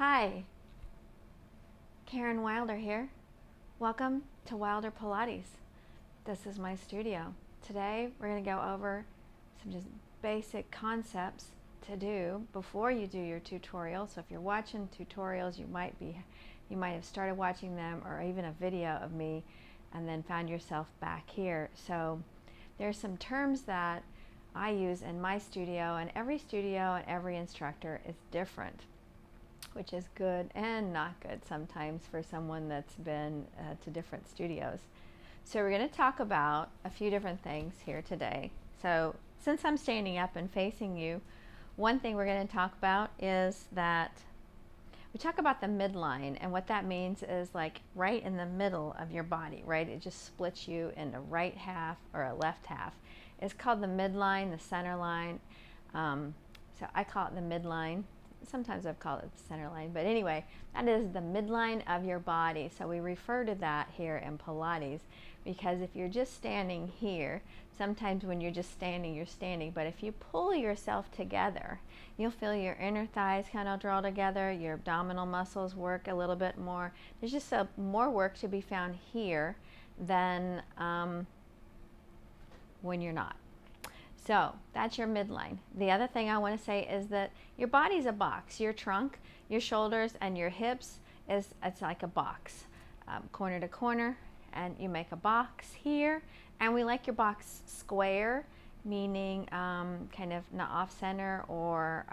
Hi, Karen Wilder here. Welcome to Wilder Pilates. This is my studio. Today we're going to go over some just basic concepts to do before you do your tutorial. So if you're watching tutorials, you might have started watching them or even a video of me and then found yourself back here. So there's some terms that I use in my studio, and every studio and every instructor is different, which is good and not good sometimes for someone that's been to different studios. So we're going to talk about a few different things here today. So since I'm standing up and facing you, one thing we're going to talk about is that we talk about the midline, and what that means is like right in the middle of your body, right? It just splits you into right half or a left half. It's called the midline, the center line. So I call it the midline. Sometimes I've called it the center line, but anyway, that is the midline of your body. So we refer to that here in Pilates because if you're just standing here, sometimes when you're just standing, you're standing, but if you pull yourself together, you'll feel your inner thighs kind of draw together, your abdominal muscles work a little bit more. There's just more work to be found here than when you're not. So that's your midline. The other thing I want to say is that your body's a box. Your trunk, your shoulders, and your hips it's like a box, corner to corner, and you make a box here. And we like your box square, meaning kind of not off center or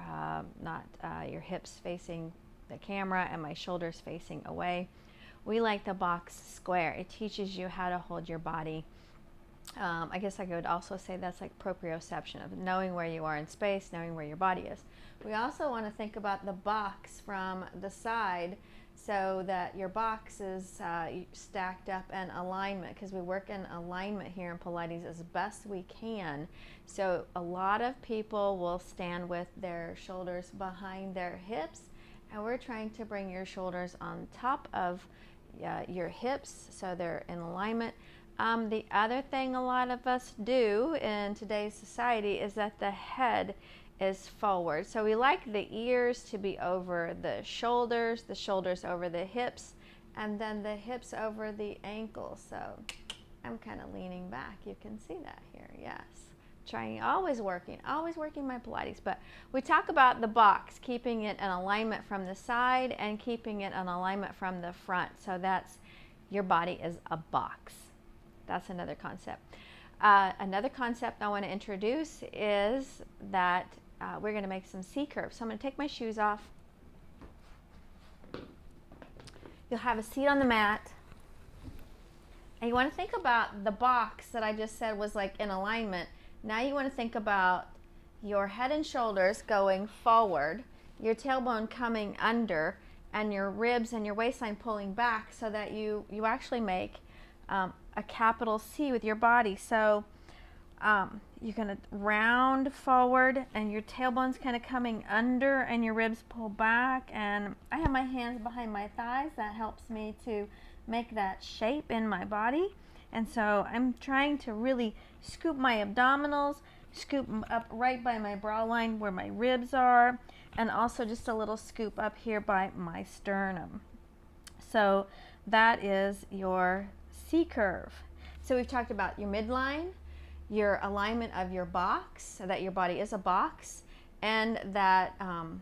not your hips facing the camera and my shoulders facing away. We like the box square. It teaches you how to hold your body. I guess I could also say that's like proprioception, of knowing where you are in space, knowing where your body is. We also want to think about the box from the side so that your box is stacked up in alignment, because we work in alignment here in Pilates as best we can. So a lot of people will stand with their shoulders behind their hips, and we're trying to bring your shoulders on top of your hips so they're in alignment. The other thing a lot of us do in today's society is that the head is forward. So we like the ears to be over the shoulders over the hips, and then the hips over the ankles. So I'm kind of leaning back. You can see that here, yes. Always working my Pilates. But we talk about the box, keeping it in alignment from the side and keeping it in alignment from the front. So that's, your body is a box. That's another concept. Another concept I want to introduce is that we're going to make some C curves. So I'm going to take my shoes off. You'll have a seat on the mat. And you want to think about the box that I just said was like in alignment. Now you want to think about your head and shoulders going forward, your tailbone coming under, and your ribs and your waistline pulling back, so that you actually make a capital C with your body. So you're going to round forward and your tailbone's kind of coming under and your ribs pull back, and I have my hands behind my thighs. That helps me to make that shape in my body. And so I'm trying to really scoop my abdominals, scoop up right by my bra line where my ribs are, and also just a little scoop up here by my sternum. So that is your C curve. So we've talked about your midline, your alignment of your box, so that your body is a box, and that, and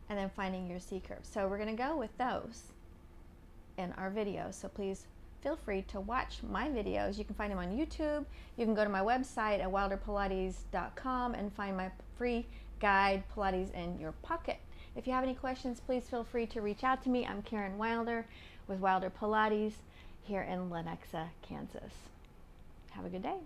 then finding your C curve. So we're going to go with those in our videos. So please feel free to watch my videos. You can find them on YouTube. You can go to my website at wilderpilates.com and find my free guide, Pilates in Your Pocket. If you have any questions, please feel free to reach out to me. I'm Karen Wilder with Wilder Pilates here in Lenexa, Kansas. Have a good day.